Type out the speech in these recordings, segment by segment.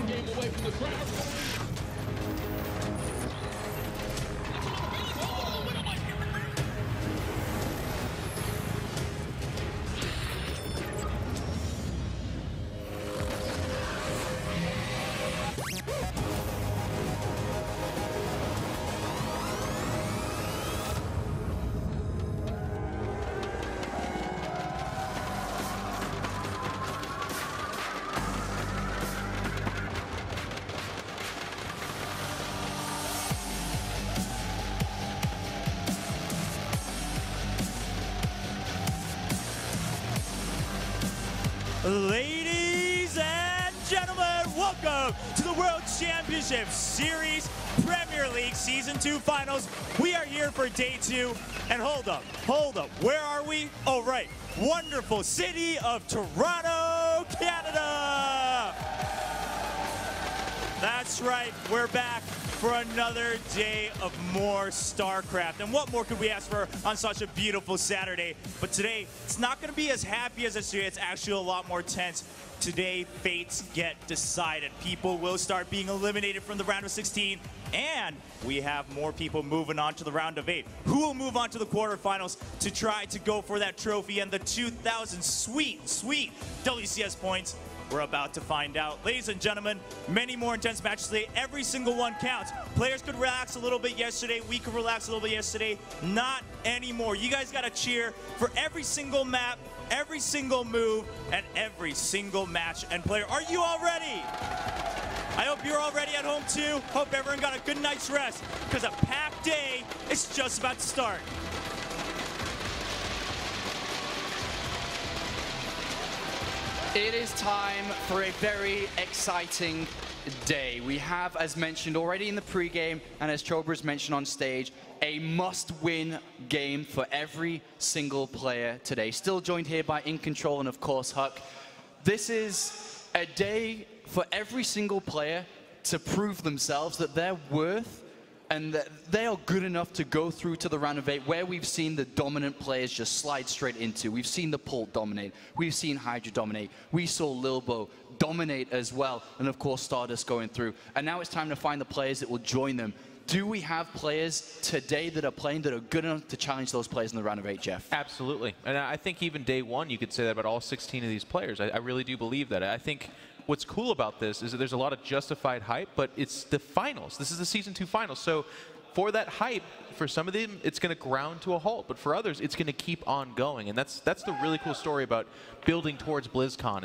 game away from the crowd. Ladies and gentlemen, welcome to the World Championship Series Premier League Season 2 Finals. We are here for day 2, and hold up, where are we? Oh right, wonderful city of Toronto, Canada. That's right, we're back for another day of more StarCraft. And what more could we ask for on such a beautiful Saturday? But today, it's not going to be as happy as yesterday. It's actually a lot more tense. Today, fates get decided. People will start being eliminated from the round of 16. And we have more people moving on to the round of 8. Who will move on to the quarterfinals to try to go for that trophy and the 2,000 sweet WCS points? We're about to find out. Ladies and gentlemen, many more intense matches today. Every single one counts. Players could relax a little bit yesterday. We could relax a little bit yesterday. Not anymore. You guys got to cheer for every single map, every single move, and every single match and player. Are you all ready? I hope you're all ready at home too. Hope everyone got a good night's rest, because a packed day is just about to start. It is time for a very exciting day. We have, as mentioned already in the pregame, and as Chobra's mentioned on stage, a must-win game for every single player today. Still joined here by In Control and, of course, Huck. This is a day for every single player to prove themselves that they're worth and that they are good enough to go through to the round of 8, where we've seen the dominant players just slide straight into. We've seen the Pult dominate. We've seen Hydra dominate. We saw Lilbo dominate as well. And of course, Stardust going through. And now it's time to find the players that will join them. Do we have players today that are playing that are good enough to challenge those players in the round of 8, Jeff? Absolutely. And I think even day 1, you could say that about all 16 of these players. I really do believe that. I think what's cool about this is that there's a lot of justified hype, but it's the finals. This is the Season 2 finals. So for that hype, for some of them, it's going to ground to a halt. But for others, it's going to keep on going. And that's the really cool story about building towards BlizzCon,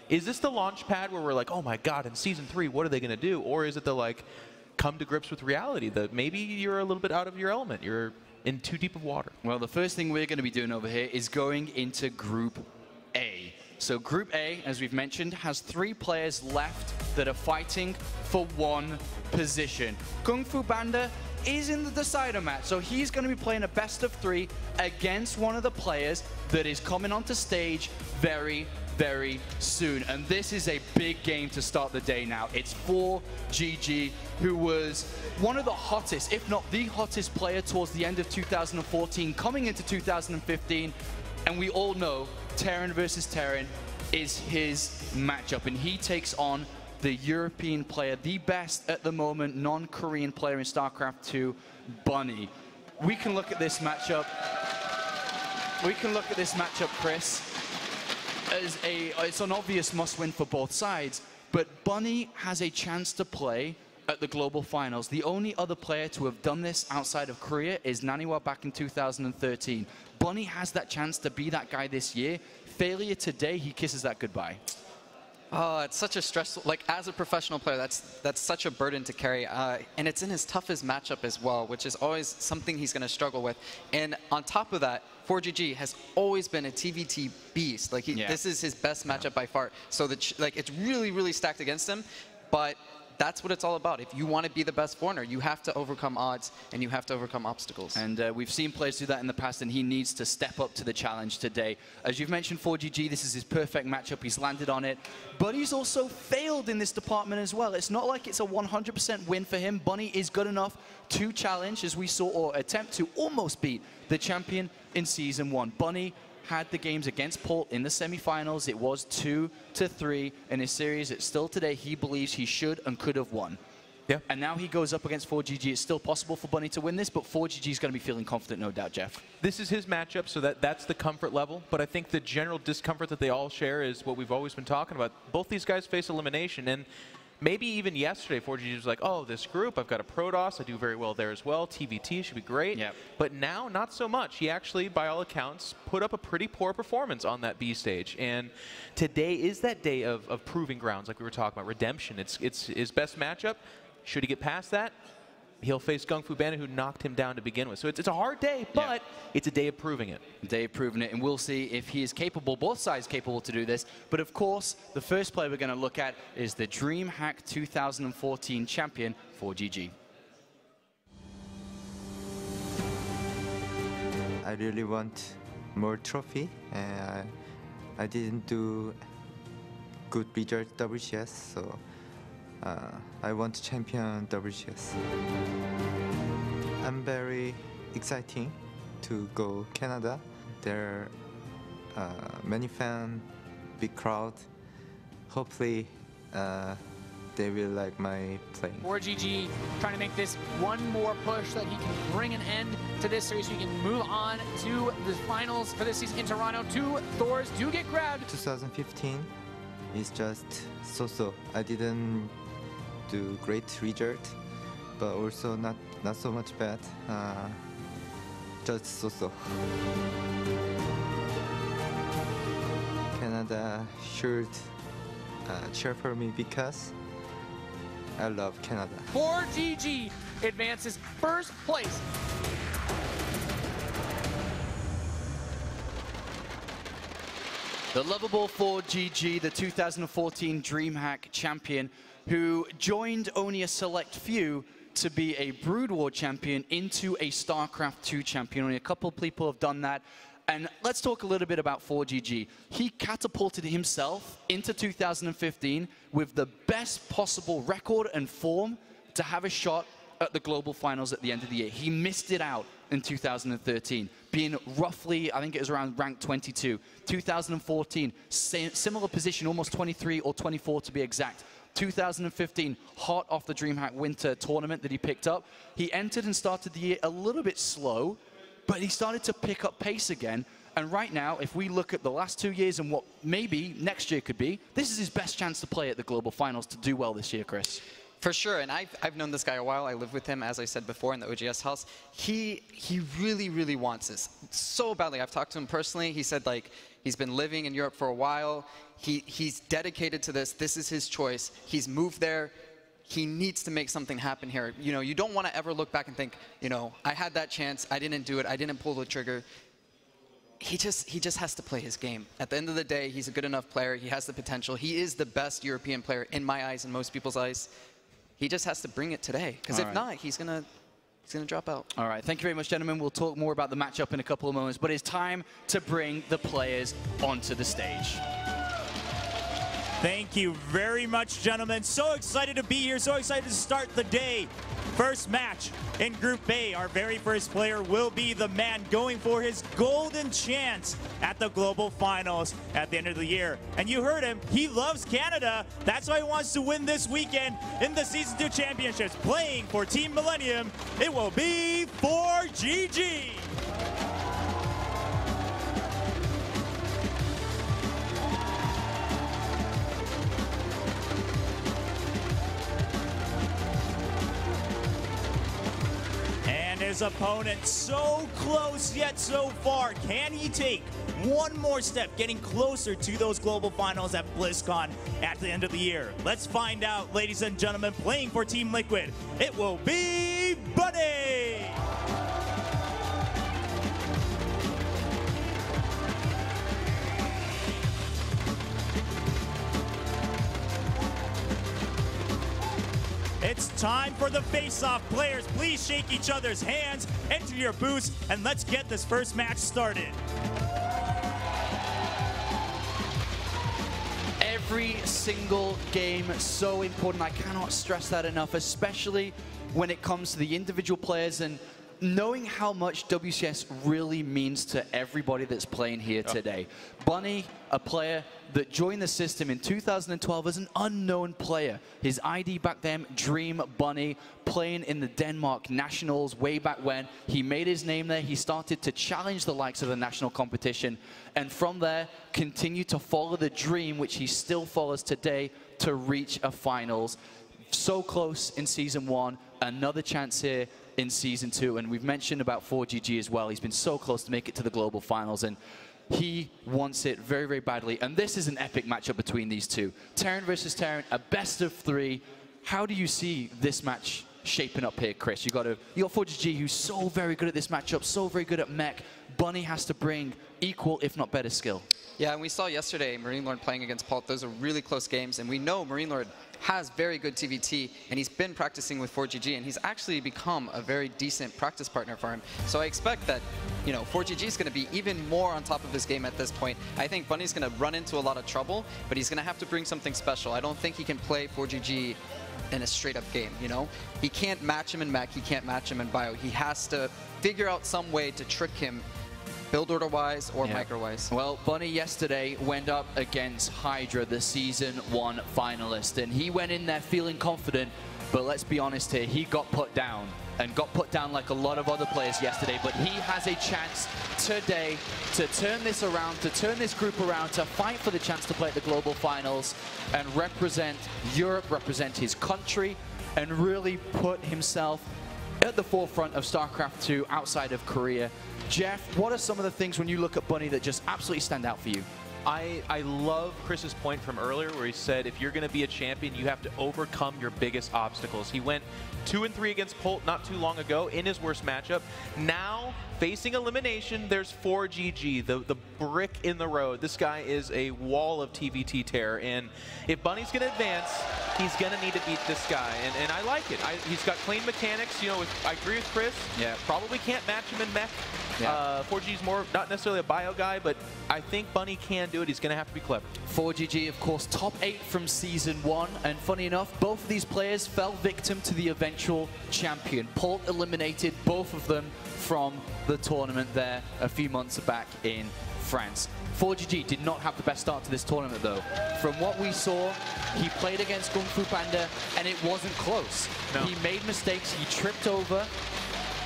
is this the launch pad where we're like, oh my God, in Season 3, what are they going to do? Or is it the, like, come to grips with reality that maybe you're a little bit out of your element? You're in too deep of water. Well, the first thing we're going to be doing over here is going into Group A. So Group A, as we've mentioned, has 3 players left that are fighting for 1 position. Kung Fu Panda is in the decider match, so he's going to be playing a best of 3 against one of the players that is coming onto stage very soon. And this is a big game to start the day now. It's ForGG, who was one of the hottest, if not the hottest player towards the end of 2014, coming into 2015. And we all know Terran versus Terran is his matchup, and he takes on the European player, the best at the moment non-Korean player in StarCraft 2, Bunny. We can look at this matchup. Chris, as it's an obvious must-win for both sides, but Bunny has a chance to play at the global finals. The only other player to have done this outside of Korea is Naniwa back in 2013. Bunny has that chance to be that guy this year. Failure today, he kisses that goodbye. Oh, it's such a stressful, like as a professional player, that's such a burden to carry. And it's in his toughest matchup as well, which is always something he's going to struggle with. And on top of that, ForGG has always been a TvT beast. Like this is his best matchup by far. So like it's really stacked against him, but that's what it's all about. If you want to be the best foreigner, you have to overcome odds and you have to overcome obstacles. And we've seen players do that in the past, and he needs to step up to the challenge today. As you've mentioned, ForGG, this is his perfect matchup. He's landed on it, but he's also failed in this department as well. It's not like it's a 100% win for him. Bunny is good enough to challenge, as we saw, or attempt to almost beat the champion in Season 1. Bunny had the games against Port in the semifinals. It was 2-3 in a series that still today he believes he should and could have won. Yeah. And now he goes up against ForGG. It's still possible for Bunny to win this, but ForGG is going to be feeling confident, no doubt, Jeff. This is his matchup, so that's the comfort level. But I think the general discomfort that they all share is what we've always been talking about. Both these guys face elimination, and maybe even yesterday, ForGG was like, oh, this group, I've got a Protoss, I do very well there as well. TvT should be great. Yep. But now, not so much. He actually, by all accounts, put up a pretty poor performance on that B stage. And today is that day of proving grounds, like we were talking about, redemption. It's his best matchup. Should he get past that, he'll face Gung Fu Bandit, who knocked him down to begin with. So it's a hard day, but it's a day of proving it. Day of proving it, and we'll see if he is capable, both sides capable to do this. But of course, the first player we're going to look at is the DreamHack 2014 champion, ForGG. I really want more trophy, and I didn't do good result WCS, so I want to champion WCS. I'm very exciting to go Canada. There are many fans, big crowd. Hopefully they will like my playing. ForGG trying to make this one more push so that he can bring an end to this series so he can move on to the finals for this season in Toronto. 2 Thors do get grabbed. 2015 is just so-so. I didn't do great result, but also not so much bad. Just so-so. Canada should cheer for me because I love Canada. ForGG advances first place. The lovable ForGG, the 2014 DreamHack champion, who joined only a select few to be a Brood War champion into a StarCraft 2 champion. Only a couple of people have done that. And let's talk a little bit about ForGG. He catapulted himself into 2015 with the best possible record and form to have a shot at the global finals at the end of the year. He missed it out in 2013, being roughly, I think it was around rank 22. 2014, similar position, almost 23 or 24 to be exact. 2015, hot off the DreamHack Winter tournament that he picked up. He entered and started the year a little bit slow, but he started to pick up pace again. And right now, if we look at the last 2 years and what maybe next year could be, this is his best chance to play at the global finals to do well this year, Chris. For sure, and I've known this guy a while. I live with him, as I said before, in the OGS house. He really, really wants this so badly. I've talked to him personally. He said, like, he's been living in Europe for a while. He's dedicated to this. This is his choice. He's moved there. He needs to make something happen here. You know, you don't want to ever look back and think, you know, I had that chance. I didn't do it. I didn't pull the trigger. He just has to play his game. At the end of the day, he's a good enough player. He has the potential. He is the best European player in my eyes and most people's eyes. He just has to bring it today, because if not, he's gonna drop out. All right, thank you very much, gentlemen. We'll talk more about the matchup in a couple of moments, but it's time to bring the players onto the stage. Thank you very much, gentlemen. So excited to be here, so excited to start the day. First match in Group A. Our very first player will be the man going for his golden chance at the global finals at the end of the year. And you heard him, he loves Canada. That's why he wants to win this weekend in the Season 2 Championships. Playing for Team Millennium, it will be ForGG. His opponent so close yet so far. Can he take one more step, getting closer to those global finals at BlizzCon at the end of the year? Let's find out, ladies and gentlemen. Playing for Team Liquid, it will be Bunny. It's time for the face-off. Players, please shake each other's hands, enter your booths, and let's get this first match started. Every single game so important. I cannot stress that enough, especially when it comes to the individual players. And knowing how much WCS really means to everybody that's playing here today. Bunny, a player that joined the system in 2012 as an unknown player. His ID back then, Dream Bunny, playing in the Denmark Nationals way back when. He made his name there. He started to challenge the likes of the national competition. And from there, continued to follow the dream, which he still follows today, to reach a finals. So close in Season 1, another chance here in Season 2, and we've mentioned about ForGG as well. He's been so close to make it to the global finals, and he wants it very, very badly. And this is an epic matchup between these two. Terran versus Terran, a best of 3. How do you see this match shaping up here, Chris? You got ForGG, who's so very good at this matchup, so very good at mech. Bunny has to bring equal, if not better, skill. Yeah, and we saw yesterday Marine Lord playing against Pult. Those are really close games, and we know Marine Lord has very good TvT, and he's been practicing with ForGG, and he's actually become a very decent practice partner for him. So I expect that, you know, ForGG is going to be even more on top of his game at this point. I think Bunny's going to run into a lot of trouble, but he's going to have to bring something special. I don't think he can play ForGG in a straight-up game, you know? He can't match him in mech, he can't match him in bio. He has to figure out some way to trick him, build order-wise or micro-wise. Well, Bunny yesterday went up against Hydra, the Season 1 finalist, and he went in there feeling confident, but let's be honest here, he got put down, and got put down like a lot of other players yesterday, but he has a chance today to turn this around, to turn this group around, to fight for the chance to play at the global finals and represent Europe, represent his country, and really put himself at the forefront of StarCraft 2 outside of Korea. Jeff, what are some of the things when you look at Bunny that just absolutely stand out for you? I love Chris's point from earlier where he said if you're going to be a champion, you have to overcome your biggest obstacles. He went 2-3 against Pult not too long ago in his worst matchup. Now, facing elimination, there's ForGG, the brick in the road. This guy is a wall of TvT terror, and if Bunny's going to advance, he's going to need to beat this guy, and I like it. He's got clean mechanics. You know, I agree with Chris. Yeah, probably can't match him in mech. Yeah. ForGG's more, not necessarily a bio guy, but I think Bunny can do it. He's going to have to be clever. ForGG, of course, top 8 from Season 1, and funny enough, both of these players fell victim to the eventual champion. Pult eliminated both of them from the tournament there a few months back in France. ForGG did not have the best start to this tournament, though. From what we saw, he played against Kung Fu Panda, and it wasn't close. No. He made mistakes, he tripped over,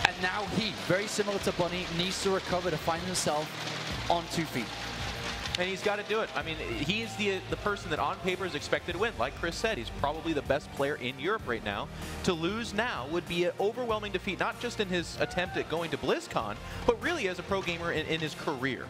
and now he, very similar to Bunny, needs to recover to find himself on 2 feet. And he's got to do it. I mean, he is the person that on paper is expected to win. Like Chris said, he's probably the best player in Europe right now. To lose now would be an overwhelming defeat, not just in his attempt at going to BlizzCon, but really as a pro gamer in his career.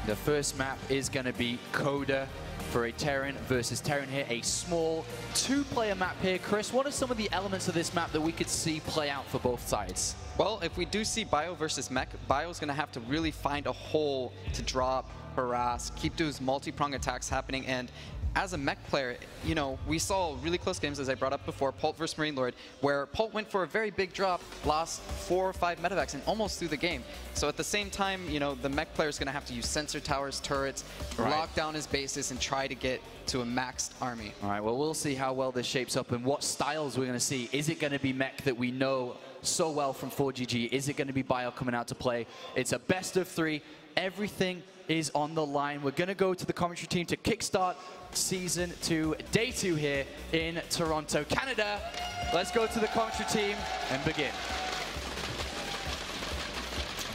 The first map is going to be Coda for a Terran versus Terran here, a small 2-player map here. Chris, what are some of the elements of this map that we could see play out for both sides? Well, if we do see bio versus mech, bio's going to have to really find a hole to drop, harass, keep those multi-prong attacks happening, and as a mech player, you know, we saw really close games, as I brought up before, Pult versus Marine Lord, where Pult went for a very big drop, lost 4 or 5 medevacs, and almost threw the game. So at the same time, you know, the mech player is going to have to use sensor towers, turrets, lock down his bases, and try to get to a maxed army. All right, well, we'll see how well this shapes up and what styles we're going to see. Is it going to be mech that we know so well from ForGG? Is it going to be bio coming out to play? It's a best of 3. Everything is on the line. We're going to go to the commentary team to kickstart Season 2, Day 2 here in Toronto, Canada. Let's go to the commentary team and begin.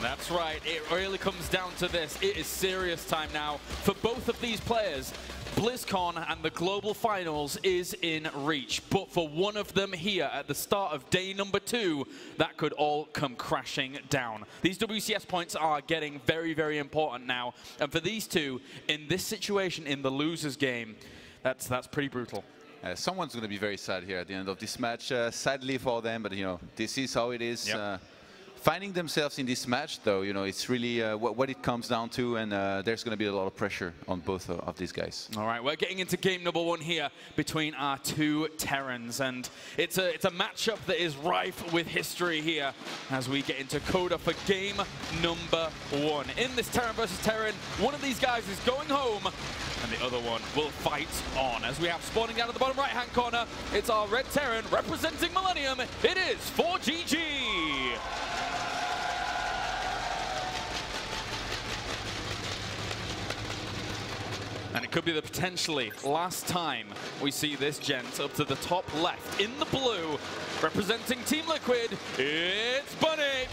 That's right. It really comes down to this. It is serious time now for both of these players. BlizzCon and the Global Finals is in reach, but for one of them here at the start of day number 2, that could all come crashing down. These WCS points are getting very, very important now, and for these two, in this situation, in the loser's game, that's pretty brutal. Someone's going to be very sad here at the end of this match. Sadly for them, but you know, this is how it is. Yep. Finding themselves in this match, though, you know, it's really what it comes down to, and there's going to be a lot of pressure on both of these guys. All right, we're getting into game number 1 here between our 2 Terrans, and it's a matchup that is rife with history here as we get into Coda for game number 1. In this Terran versus Terran, one of these guys is going home, and the other one will fight on. As we have spawning down at the bottom right-hand corner, it's our red Terran representing Millennium. It is ForGG. And it could be the potentially last time we see this gent up to the top left in the blue, representing Team Liquid, it's Bunny.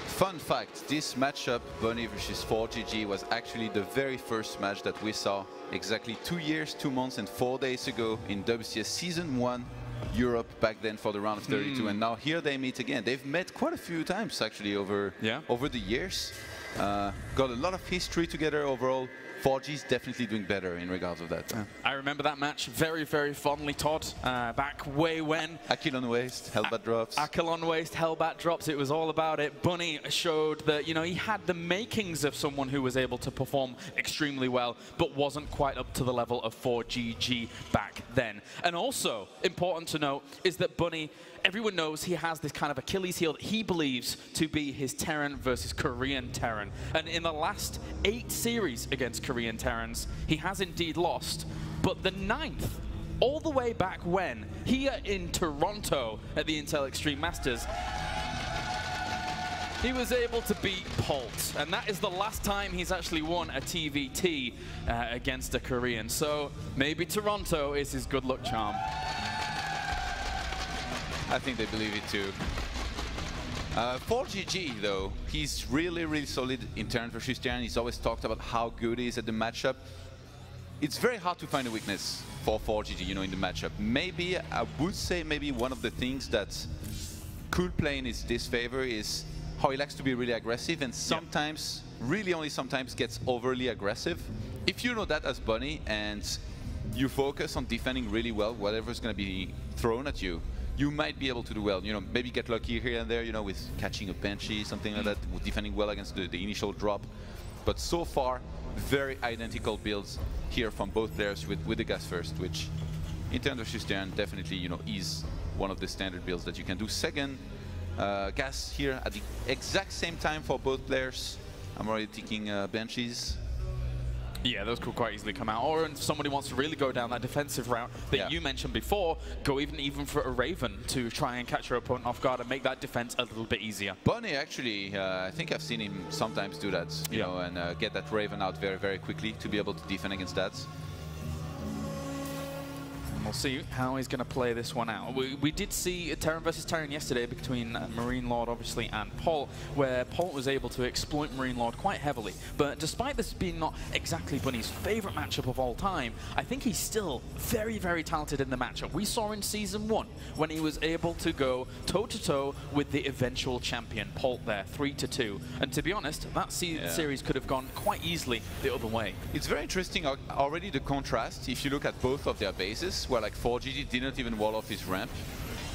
Fun fact, this matchup, Bunny versus ForGG, was actually the very first match that we saw exactly 2 years, 2 months and 4 days ago in WCS Season 1 Europe back then for the round of 32. And now here they meet again. They've met quite a few times actually over the years. Got a lot of history together overall. ForGG is definitely doing better in regards of that. I remember that match very, very fondly, Todd, back way when. Akill on waist, Hellbat drops. Akill on waist, Hellbat drops, it was all about it. Bunny showed that, you know, he had the makings of someone who was able to perform extremely well, but wasn't quite up to the level of ForGG back then. And also, important to note, is that Bunny, everyone knows he has this kind of Achilles heel that he believes to be his Terran versus Korean Terran. And in the last 8 series against Korean Terrans, he has indeed lost. But the 9th, all the way back when, here in Toronto at the Intel Extreme Masters, he was able to beat Polt. And that is the last time he's actually won a TvT against a Korean. So maybe Toronto is his good luck charm. I think they believe it too. ForGG though, he's really, really solid in Terran versus Terran. He's always talked about how good he is at the matchup. It's very hard to find a weakness for ForGG, you know, in the matchup. Maybe, I would say maybe one of the things that could play in his disfavor is how he likes to be really aggressive and sometimes, really only sometimes, gets overly aggressive. If you know that as Bunny and you focus on defending really well, whatever's going to be thrown at you, you might be able to do well. You know, maybe get lucky here and there, you know, with catching a Banshee, something like that, defending well against the initial drop. But so far, very identical builds here from both players with the gas first, which in terms of Terran definitely, you know, is one of the standard builds that you can do. Second, gas here at the exact same time for both players. I'm already taking Banshees. Yeah, those could quite easily come out. Or if somebody wants to really go down that defensive route that you mentioned before, go even for a Raven to try and catch your opponent off guard and make that defense a little bit easier. Bunny actually, I think I've seen him sometimes do that, you know, and get that Raven out very, very quickly to be able to defend against that. We'll see how he's going to play this one out. We did see Terran versus Terran yesterday between Marine Lord, obviously, and Polt, where Polt was able to exploit Marine Lord quite heavily. But despite this being not exactly Bunny's favorite matchup of all time, I think he's still very, very talented in the matchup. We saw in Season 1 when he was able to go toe-to-toe with the eventual champion, Polt there, 3-2. And to be honest, that series could have gone quite easily the other way. It's very interesting already the contrast, if you look at both of their bases, where like ForGG didn't even wall off his ramp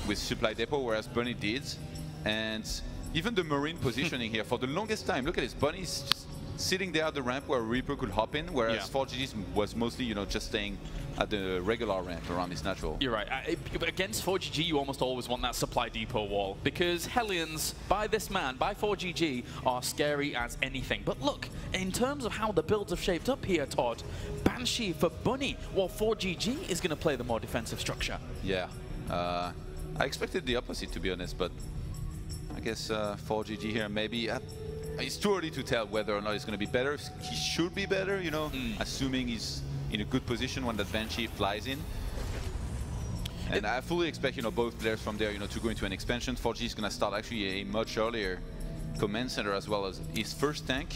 with Supply Depot, whereas Bunny did. And even the Marine positioning here, for the longest time, look at this, Bunny's just sitting there at the ramp where Reaper could hop in, whereas ForGG was mostly, you know, just staying at the regular ramp around his natural. You're right. Against ForGG, you almost always want that Supply Depot wall, because Hellions, by this man, by ForGG, are scary as anything. But look, in terms of how the builds have shaped up here, Todd, Banshee for Bunny, while ForGG is going to play the more defensive structure. Yeah. I expected the opposite, to be honest, but I guess ForGG here maybe... it's too early to tell whether or not he's going to be better. He should be better, you know, assuming he's in a good position when that Banshee flies in. And I fully expect, you know, both players from there, you know, to go into an expansion. ForGG is going to start actually a much earlier command center as well as his first tank.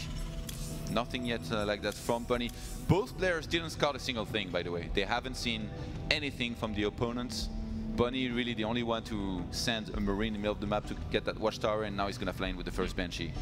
Nothing yet like that from Bunny. Both players didn't scout a single thing, by the way. They haven't seen anything from the opponents. Bunny really the only one to send a Marine in the middle of the map to get that watchtower, and now he's going to fly in with the first Banshee.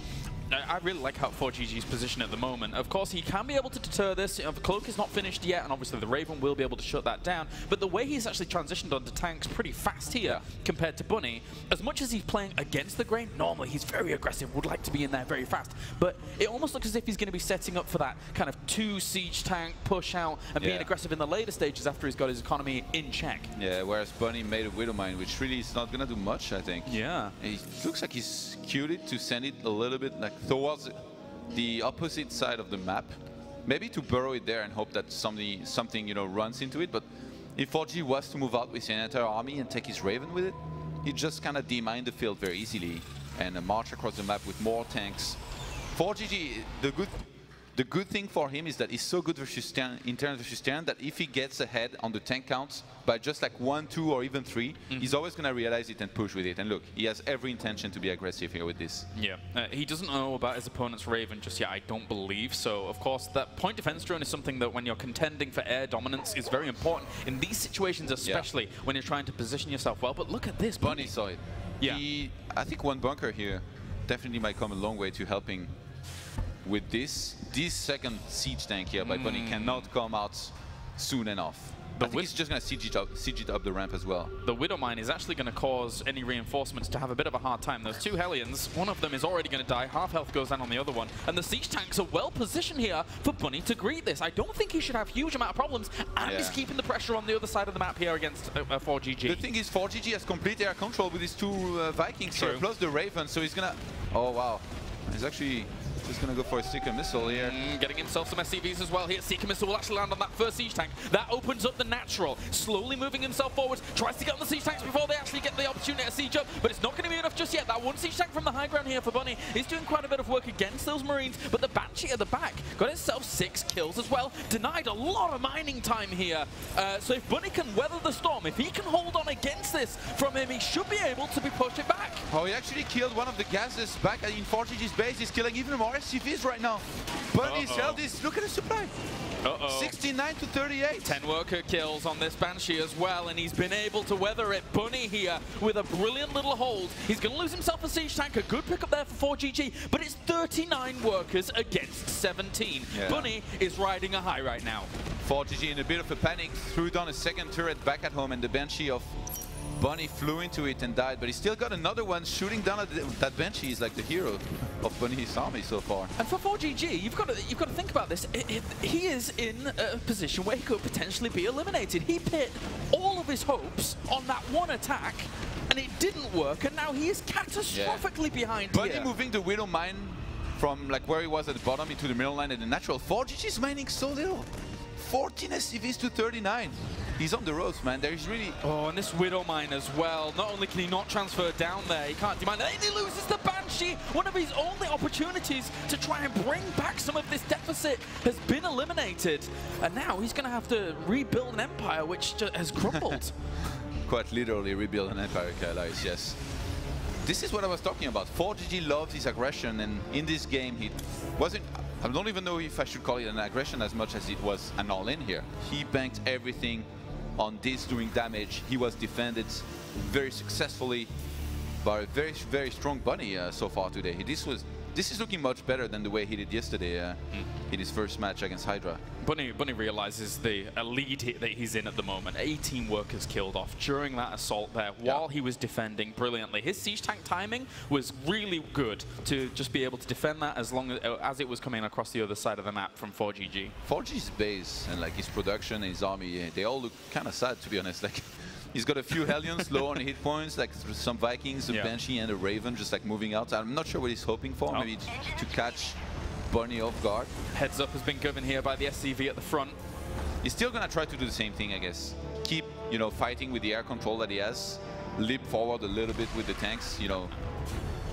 I really like how ForGG's position at the moment. Of course, he can be able to deter this. You know, the Cloak is not finished yet, and obviously the Raven will be able to shut that down. But the way he's actually transitioned onto tanks pretty fast here compared to Bunny, as much as he's playing against the grain, normally he's very aggressive, would like to be in there very fast. But it almost looks as if he's going to be setting up for that kind of 2 siege tank push out and being aggressive in the later stages after he's got his economy in check. Yeah, whereas Bunny made a Widowmine, which really is not going to do much, I think. Yeah. It looks like he's queued it to send it a little bit like towards the opposite side of the map, maybe to burrow it there and hope that something you know runs into it. But if ForGG was to move out with an entire army and take his Raven with it, he just kind of demined the field very easily. and march across the map with more tanks. ForGG, the good thing for him is that he's so good versus in terms versus Stern that if he gets ahead on the tank counts by just like 1, 2, or even 3, he's always going to realize it and push with it. And look, he has every intention to be aggressive here with this. Yeah, he doesn't know about his opponent's Raven just yet, I don't believe. So, of course, that point defense drone is something that when you're contending for air dominance is very important in these situations, especially when you're trying to position yourself well. But look at this. Bunny saw it. Yeah. I think one bunker here definitely might come a long way to helping with this. This second siege tank here by Bunny cannot come out soon enough. I think he's just going to siege it up the ramp as well. The Widow Mine is actually going to cause any reinforcements to have a bit of a hard time. Those 2 Hellions, one of them is already going to die. Half health goes down on the other one. And the siege tanks are well positioned here for Bunny to greet this. I don't think he should have huge amount of problems. And he's keeping the pressure on the other side of the map here against ForGG. The thing is, ForGG has complete air control with his 2 Vikings here, plus the Raven. So he's going to... Oh, wow. He's actually... just going to go for a Seeker Missile here. Getting himself some SCVs as well here. Seeker Missile will actually land on that first siege tank. That opens up the natural. Slowly moving himself forward. Tries to get on the siege tanks before they actually get the opportunity to siege up. But it's not going to be enough just yet. That one siege tank from the high ground here for Bunny is doing quite a bit of work against those Marines. But the Banshee at the back got itself 6 kills as well. Denied a lot of mining time here. So if Bunny can weather the storm, if he can hold on against this from him, he should be able to be pushing back. Oh, he actually killed one of the gases back in ForGG's base. He's killing even more SCVs right now. Bunny's held this. Look at the supply. 69 to 38. 10 worker kills on this Banshee as well, and he's been able to weather it. Bunny here with a brilliant little hold. He's going to lose himself a siege tank. A good pickup there for ForGG, but it's 39 workers against 17. Yeah. Bunny is riding a high right now. ForGG in a bit of a panic threw down a second turret back at home, and the Banshee of Bunny flew into it and died, but he still got another one shooting down at that Banshee. He's like the hero of Bunny's army so far. And for ForGG, you've got to think about this. He is in a position where he could potentially be eliminated. He put all of his hopes on that one attack, and it didn't work, and now he is catastrophically behind Bunny moving the Widow Mine from like where he was at the bottom into the middle line, and the natural ForGG is mining so little. 14 SCVs to 39. He's on the ropes, man. There's really... Oh, and this Widow Mine as well. Not only can he not transfer down there, he can't demand it. And he loses the Banshee. One of his only opportunities to try and bring back some of this deficit has been eliminated. And now he's going to have to rebuild an empire which has crumbled. Quite literally rebuild an empire, Kailash, yes. This is what I was talking about. ForGG loves his aggression, and in this game he wasn't... I don't even know if I should call it an aggression as much as it was an all-in here. He banked everything on this doing damage. He was defended very successfully by a very, very strong Bunny so far today. This is looking much better than the way he did yesterday in his first match against Hydra. Bunny realizes the lead that he's in at the moment. 18 workers killed off during that assault there while he was defending brilliantly. His siege tank timing was really good to just be able to defend that as long as it was coming across the other side of the map from ForGG. ForGG's base and like his production and his army, they all look kind of sad, to be honest. Like, he's got a few Hellions low on hit points, like some Vikings, a Banshee and a Raven just like moving out. I'm not sure what he's hoping for, maybe to catch Bunny off guard. Heads up has been given here by the SCV at the front. He's still gonna try to do the same thing, I guess. Keep, you know, fighting with the air control that he has. Leap forward a little bit with the tanks, you know,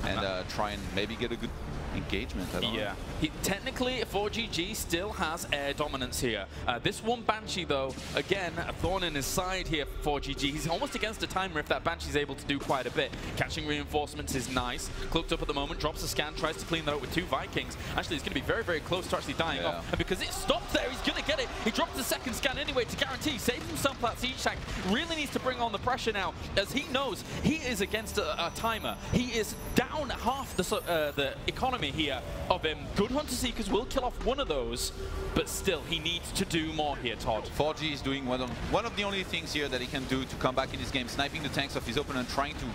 and try and maybe get a good engagement. I don't know. Technically, ForGG still has air dominance here. This one Banshee, though, again, a thorn in his side here for ForGG. He's almost against a timer if that Banshee's able to do quite a bit. Catching reinforcements is nice. Cloaked up at the moment, drops a scan, tries to clean that up with 2 Vikings. Actually, he's going to be very, very close to actually dying off. And because it stopped there, he's going to get it. He drops the second scan anyway to guarantee saves himself that siege tank. Really needs to bring on the pressure now, as he knows he is against a timer. He is down half the economy here of him. Good Hunter Seekers will kill off one of those, but still, he needs to do more here, Todd. ForGG is doing one of the only things here that he can do to come back in this game, sniping the tanks of his opponent, trying to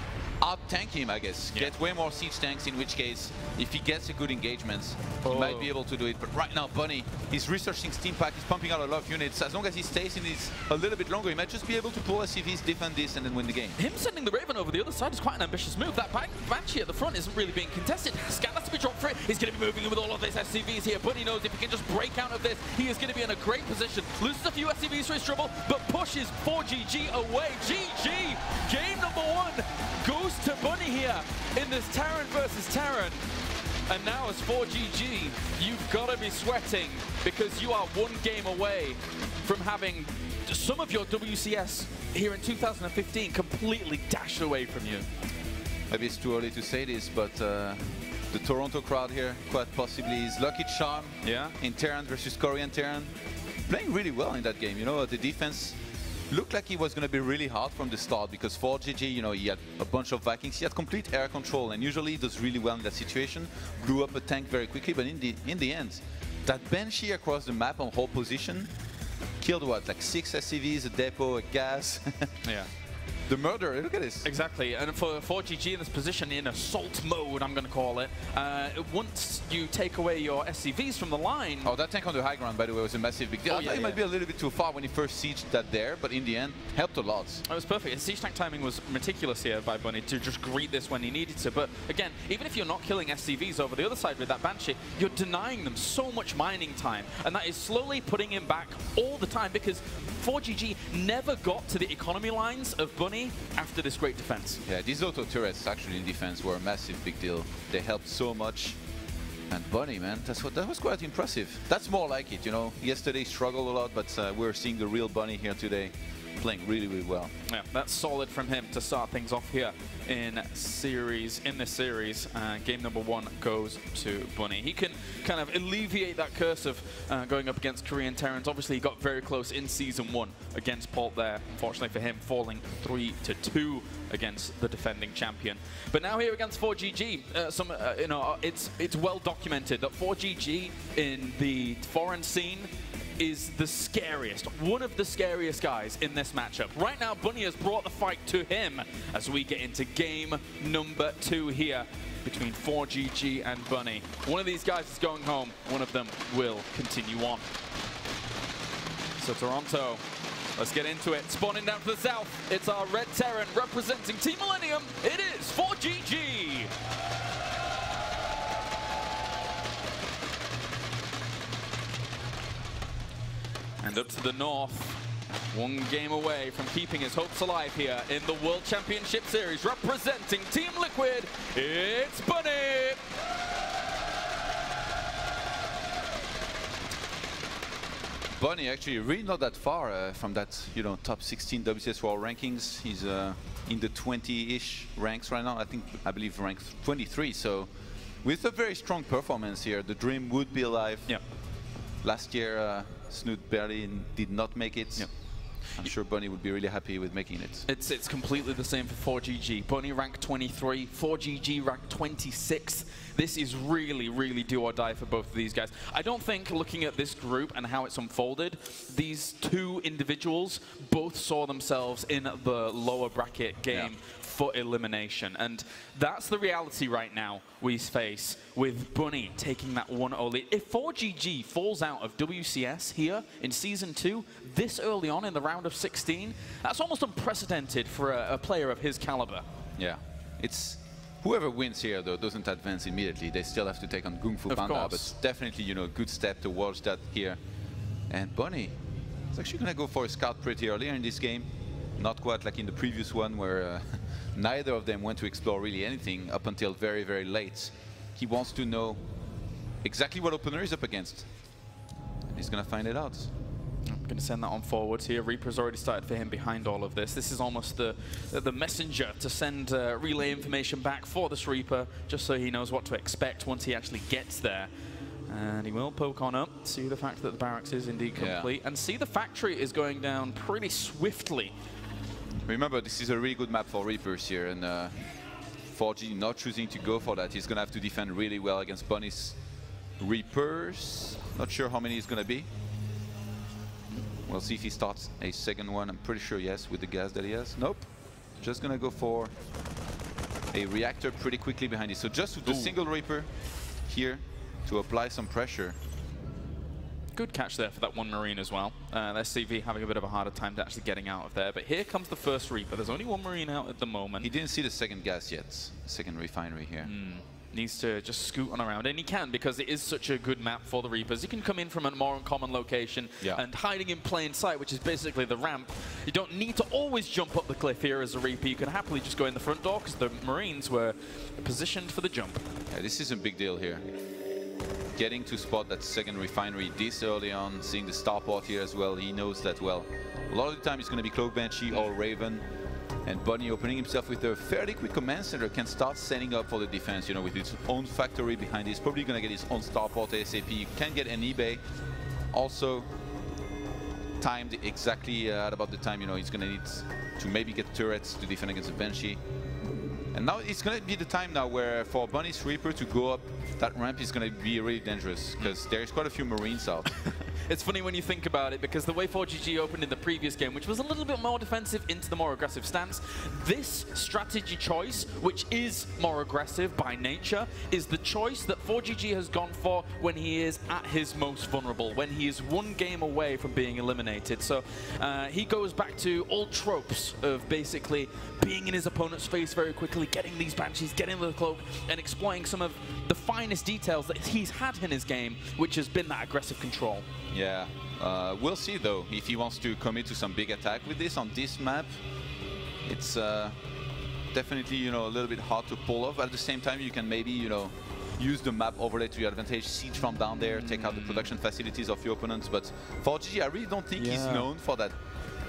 out-tank him, I guess. Get way more siege tanks, in which case, if he gets a good engagement, he might be able to do it. But right now, Bunny, he's researching Steam Pack, he's pumping out a lot of units. As long as he stays in this a little bit longer, he might just be able to pull SCVs, defend this, and then win the game. Him sending the Raven over the other side is quite an ambitious move. That Banshee at the front isn't really being contested. Scan has to be dropped for it. He's going to be moving in with all of these SCVs here. Bunny knows if he can just break out of this, he is going to be in a great position. Loses a few SCVs for his trouble, but pushes ForGG away. GG! Game number 1 goes to Bunny here in this Terran versus Terran. And now as ForGG, you've got to be sweating because you are 1 game away from having some of your WCS here in 2015 completely dashed away from you. Maybe it's too early to say this, but the Toronto crowd here, quite possibly his lucky charm in Terran versus Korean Terran. Playing really well in that game, you know, the defense looked like it was going to be really hard from the start because ForGG, you know, he had a bunch of Vikings, he had complete air control, and usually he does really well in that situation, blew up a tank very quickly, but in the end, that Banshee across the map on whole position killed what, like 6 SCVs, a depot, a gas. Yeah. The murderer, look at this. Exactly, and for ForGG in this position, in assault mode, I'm going to call it, once you take away your SCVs from the line... Oh, that tank on the high ground, by the way, was a massive big deal. I thought it might be a little bit too far when he first sieged that there, but in the end, helped a lot. It was perfect. His siege tank timing was meticulous here by Bunny to just greet this when he needed to. But again, even if you're not killing SCVs over the other side with that Banshee, you're denying them so much mining time. And that is slowly putting him back all the time because ForGG never got to the economy lines of Bunny after this great defense. Yeah, these auto turrets actually in defense were a massive big deal. They helped so much. And Bunny, man, that was quite impressive. That's more like it, you know. Yesterday struggled a lot, but we're seeing the real Bunny here today, playing really, really well. Yeah, that's solid from him to start things off here in this series. Game number 1 goes to Bunny. He can kind of alleviate that curse of going up against Korean Terrans. Obviously, he got very close in Season 1 against Pult there. Unfortunately for him, falling 3-2 against the defending champion. But now here against ForGG, you know, it's well documented that ForGG in the foreign scene is the scariest, one of the scariest guys in this matchup. Right now, Bunny has brought the fight to him as we get into game number 2 here between ForGG and Bunny. One of these guys is going home, one of them will continue on. So Toronto, let's get into it. Spawning down to the south, it's our Red Terran representing Team Millennium. It is ForGG. And up to the north, 1 game away from keeping his hopes alive here in the World Championship Series, representing Team Liquid, it's Bunny! Bunny actually really not that far from that, you know, top 16 WCS World rankings. He's in the 20-ish ranks right now. I believe ranked 23. So with a very strong performance here, the dream would be alive. Yeah. Last year, Snoot barely did not make it. Yep. I'm sure Bunny would be really happy with making it. It's completely the same for ForGG. Bunny ranked 23, ForGG ranked 26. This is really, really do or die for both of these guys. I don't think, looking at this group and how it's unfolded, these 2 individuals both saw themselves in the lower bracket game for elimination. And that's the reality right now we face with Bunny taking that 1-0 lead. If ForGG falls out of WCS here in Season 2, this early on in the round of 16, that's almost unprecedented for a player of his caliber. Yeah, it's whoever wins here though doesn't advance immediately. They still have to take on Kung Fu Panda, but definitely, you know, a good step towards that here. And Bunny is actually gonna go for a scout pretty earlier in this game. Not quite like in the previous one where neither of them went to explore really anything up until very, very late. He wants to know exactly what opener he's up against. And he's gonna find it out. I'm going to send that on forwards here. Reaper's already started for him behind all of this. This is almost the messenger to send relay information back for this Reaper, just so he knows what to expect once he actually gets there. And he will poke on up, see the fact that the barracks is indeed complete, and see the factory is going down pretty swiftly. Remember, this is a really good map for Reapers here, and ForGG not choosing to go for that. He's going to have to defend really well against Bunny's Reapers. Not sure how many it's going to be. We'll see if he starts a second one. I'm pretty sure yes, with the gas that he has. Nope. Just going to go for a reactor pretty quickly behind it. So just with the single Reaper here to apply some pressure. Good catch there for that 1 Marine as well. SCV having a bit of a harder time to actually getting out of there. But here comes the first Reaper. There's only 1 Marine out at the moment. He didn't see the second gas yet. Second refinery here. needs to just scoot on around, and he can because it is such a good map for the Reapers. He can come in from a more uncommon location and hiding in plain sight, which is basically the ramp. You don't need to always jump up the cliff here as a Reaper. You can happily just go in the front door because the Marines were positioned for the jump. Yeah, this is a big deal here. Getting to spot that second refinery this early on, seeing the starport here as well, he knows that well. A lot of the time it's going to be Cloak Banshee or Raven. And Bunny opening himself with a fairly quick command center can start setting up for the defense, you know, with its own factory behind it. He's probably going to get his own starport ASAP. You can get an eBay. Also timed exactly at about the time, you know, he's going to need to maybe get turrets to defend against the Banshee. And now it's going to be the time now where for Bunny's Reaper to go up that ramp is going to be really dangerous because there's quite a few Marines out. It's funny when you think about it, because the way ForGG opened in the previous game, which was a little bit more defensive into the more aggressive stance, this strategy choice, which is more aggressive by nature, is the choice that ForGG has gone for when he is at his most vulnerable, when he is one game away from being eliminated. So he goes back to old tropes of basically being in his opponent's face very quickly, getting these Banshees, getting the cloak, and exploiting some of the finest details that he's had in his game, which has been that aggressive control. Yeah, we'll see though if he wants to commit to some big attack with this on this map. It's definitely, you know, a little bit hard to pull off. But at the same time, you can maybe, you know, use the map overlay to your advantage, siege from down there, take out the production facilities of your opponents. But ForGG, I really don't think he's known for that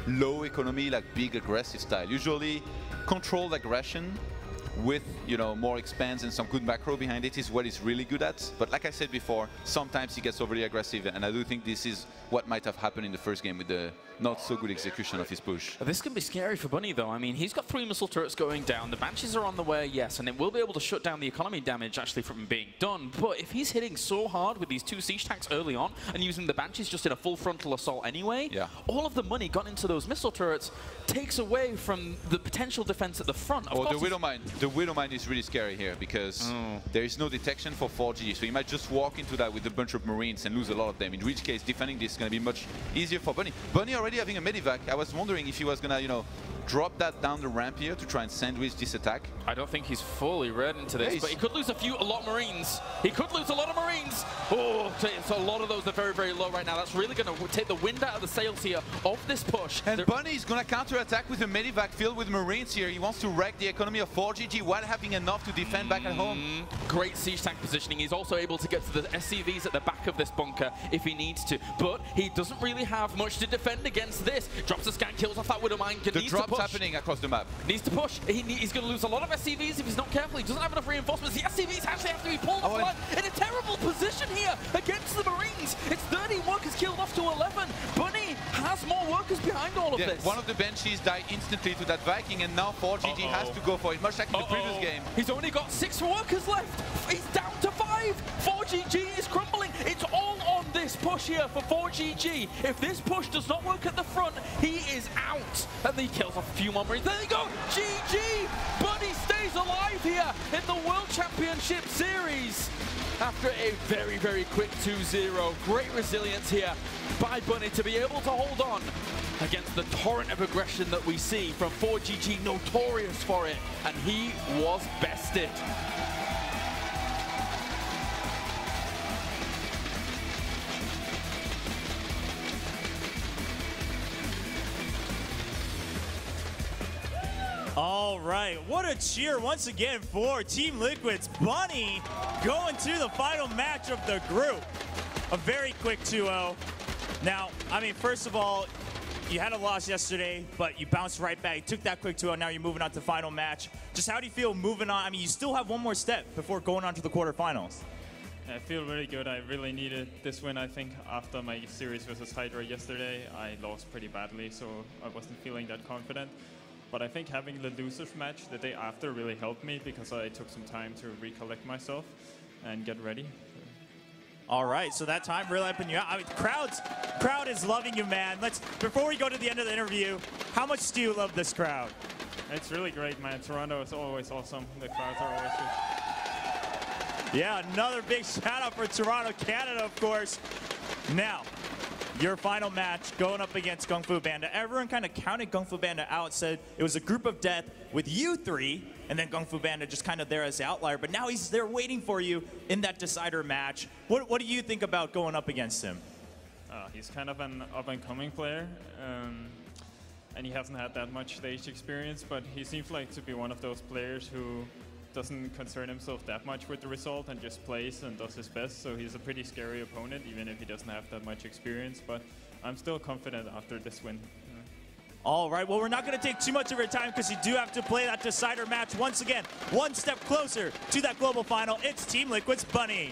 low economy, like big aggressive style. Usually, controlled aggression with, you know, more expanse and some good macro behind it is what he's really good at. But like I said before, sometimes he gets overly aggressive, and I do think this is what might have happened in the first game with the not so good execution of his push. This can be scary for Bunny though. I mean, he's got 3 missile turrets going down. The Banshees are on the way, yes, and it will be able to shut down the economy damage actually from being done. But if he's hitting so hard with these 2 siege tanks early on and using the Banshees just in a full frontal assault anyway, all of the money gone into those missile turrets takes away from the potential defense at the front. Of the Widowmine. The Widowmine is really scary here because there is no detection for ForGG, so he might just walk into that with a bunch of Marines and lose a lot of them, in which case defending this is going to be much easier for Bunny. Bunny already having a medivac. I was wondering if he was going to, you know, drop that down the ramp here to try and sandwich this attack. I don't think he's fully read into this, but he could lose a lot of Marines. He could lose a lot of Marines. Oh, so a lot of those are very, very low right now. That's really going to take the wind out of the sails here of this push. And Bunny is going to counter-attack with a medivac filled with Marines here. He wants to wreck the economy of ForGG while having enough to defend back at home. Great siege tank positioning. He's also able to get to the SCVs at the back of this bunker if he needs to, but he doesn't really have much to defend against this. Drops a scan, kills off that Widowmine. The drop's happening across the map. Needs to push. He's going to lose a lot of SCVs if he's not careful. He doesn't have enough reinforcements. The SCVs actually have to be pulled apart in a terrible position here against the Marines. It's 13 workers killed off to 11. Bunny has more workers behind all of this. One of the Banshees died instantly to that Viking, and now ForGG has to go for it, much like in the previous game. He's only got 6 workers left. He's down to 5. ForGG is crumbling. It's all on this push here for ForGG. If this push does not work at the front, he is out. And he kills off a few more Marines. There you go. GG. Bunny stays alive here in the World Championship Series after a very, very quick 2-0. Great resilience here by Bunny to be able to hold on against the torrent of aggression that we see from ForGG, notorious for it, and he was bested. All right, what a cheer once again for Team Liquid's Bunny going to the final match of the group. A very quick 2-0. Now, I mean, first of all, you had a loss yesterday, but you bounced right back. You took that quick 2-0, now you're moving on to the final match. Just how do you feel moving on? I mean, you still have one more step before going on to the quarterfinals. I feel really good. I really needed this win. I think after my series versus Hydra yesterday, I lost pretty badly, so I wasn't feeling that confident. But I think having the losers match the day after really helped me because I took some time to recollect myself and get ready. All right, so that time really helping you out. I mean, crowd is loving you, man. Before we go to the end of the interview, how much do you love this crowd? It's really great, man. Toronto is always awesome. The crowds are always good. Yeah, another big shout out for Toronto, Canada, of course. Now, your final match going up against Kung Fu Panda. Everyone kind of counted Kung Fu Panda out, said it was a group of death with you three, and then Kung Fu Panda just kind of there as the outlier. But now he's there waiting for you in that decider match. What do you think about going up against him? He's kind of an up-and-coming player, and he hasn't had that much stage experience, but he seems like to be one of those players who doesn't concern himself that much with the result and just plays and does his best. So he's a pretty scary opponent, even if he doesn't have that much experience. But I'm still confident after this win. All right, well, we're not going to take too much of your time because you do have to play that decider match once again. One step closer to that global final. It's Team Liquid's Bunny.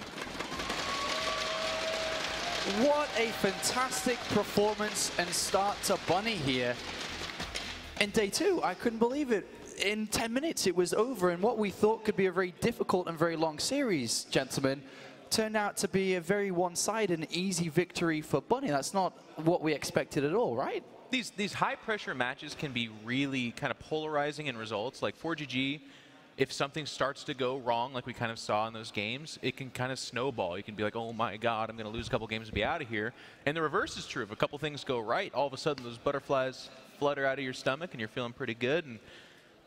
What a fantastic performance and start to Bunny here. In day 2, I couldn't believe it. In 10 minutes, it was over, and what we thought could be a very difficult and very long series, gentlemen, turned out to be a very one-sided and easy victory for Bunny. That's not what we expected at all, right? These high-pressure matches can be really kind of polarizing in results. Like ForGG, if something starts to go wrong, like we kind of saw in those games, it can kind of snowball. You can be like, oh my God, I'm going to lose a couple games and be out of here. And the reverse is true. If a couple things go right, all of a sudden those butterflies flutter out of your stomach and you're feeling pretty good. And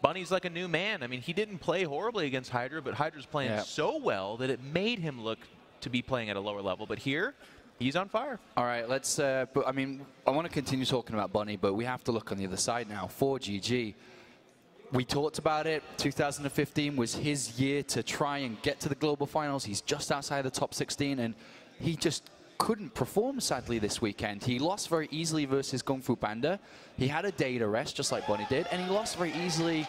Bunny's like a new man. I mean, he didn't play horribly against Hydra, but Hydra's playing so well that it made him look to be playing at a lower level. But here, he's on fire. All right, let's, I want to continue talking about Bunny, but we have to look on the other side now. ForGG. We talked about it. 2015 was his year to try and get to the global finals. He's just outside the top 16, and he just couldn't perform, sadly, this weekend. He lost very easily versus Kung Fu Panda. He had a day to rest, just like Bunny did, and he lost very easily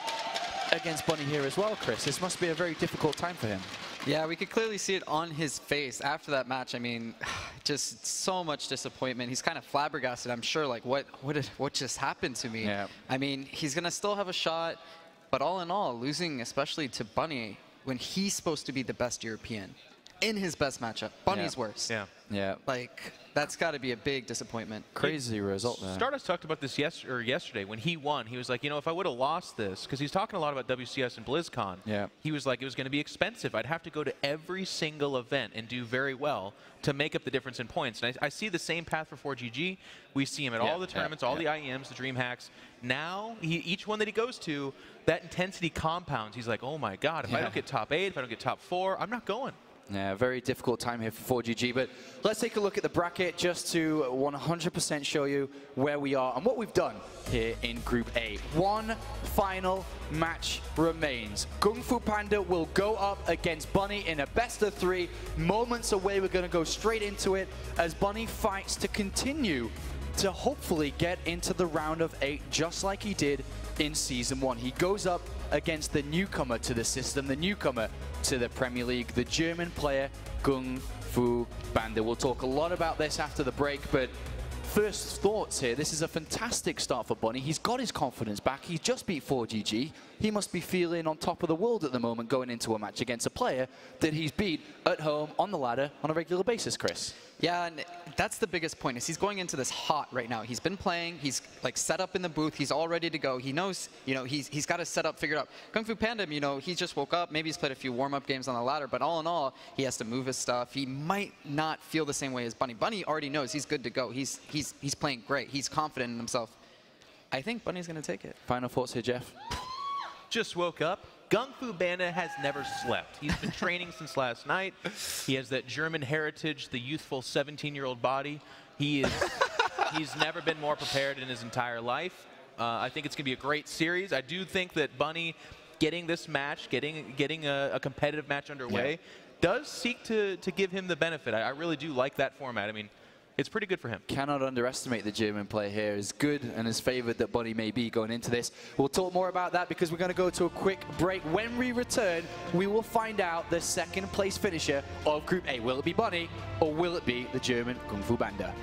against Bunny here as well, Chris. This must be a very difficult time for him. Yeah, we could clearly see it on his face after that match. I mean, just so much disappointment. He's kind of flabbergasted, I'm sure, like, what just happened to me? Yeah. I mean, he's going to still have a shot, but all in all, losing especially to Bunny when he's supposed to be the best European in his best matchup. Bunny's worse. Yeah. Like, that's got to be a big disappointment. Crazy result there. Stardust talked about this yesterday when he won. He was like, you know, if I would have lost this, because he's talking a lot about WCS and BlizzCon. Yeah. He was like, it was going to be expensive. I'd have to go to every single event and do very well to make up the difference in points. And I see the same path for ForGG. We see him at all the tournaments, all the IEMs, the DreamHacks. Now, each one that he goes to, that intensity compounds. He's like, oh my God, if I don't get top 8, if I don't get top 4, I'm not going. Yeah, very difficult time here for ForGG, but let's take a look at the bracket just to 100% show you where we are and what we've done here in Group A. One final match remains. Kung Fu Panda will go up against Bunny in a best-of-3. Moments away, we're going to go straight into it as Bunny fights to continue to hopefully get into the round of 8 just like he did in Season 1. He goes up against the newcomer to the system, the newcomer to the Premier League, the German player Kung Fu Panda. We'll talk a lot about this after the break, but first thoughts here. This is a fantastic start for Bunny. He's got his confidence back. He's just beat ForGG. He must be feeling on top of the world at the moment going into a match against a player that he's beat at home on the ladder on a regular basis, Chris. Yeah, and that's the biggest point, is he's going into this hot right now. He's been playing, he's like set up in the booth, he's all ready to go. He knows, you know, he's got his setup figured out. Kung Fu Panda, you know, he just woke up, maybe he's played a few warm-up games on the ladder, but all in all, he has to move his stuff. He might not feel the same way as Bunny. Bunny already knows he's good to go. He's playing great. He's confident in himself. I think Bunny's going to take it. Final thoughts here, Jeff? Just woke up. Kung Fu Panda has never slept. He's been training since last night. He has that German heritage, the youthful 17-year-old body. He's never been more prepared in his entire life. I think it's going to be a great series. I do think that Bunny getting this match, getting a competitive match underway, does seek to give him the benefit. I really do like that format. I mean, it's pretty good for him. Cannot underestimate the German player here. As good and as favored that Bunny may be going into this. We'll talk more about that because we're going to go to a quick break. When we return, we will find out the second place finisher of Group A. Will it be Bunny or will it be the German Kung Fu Panda?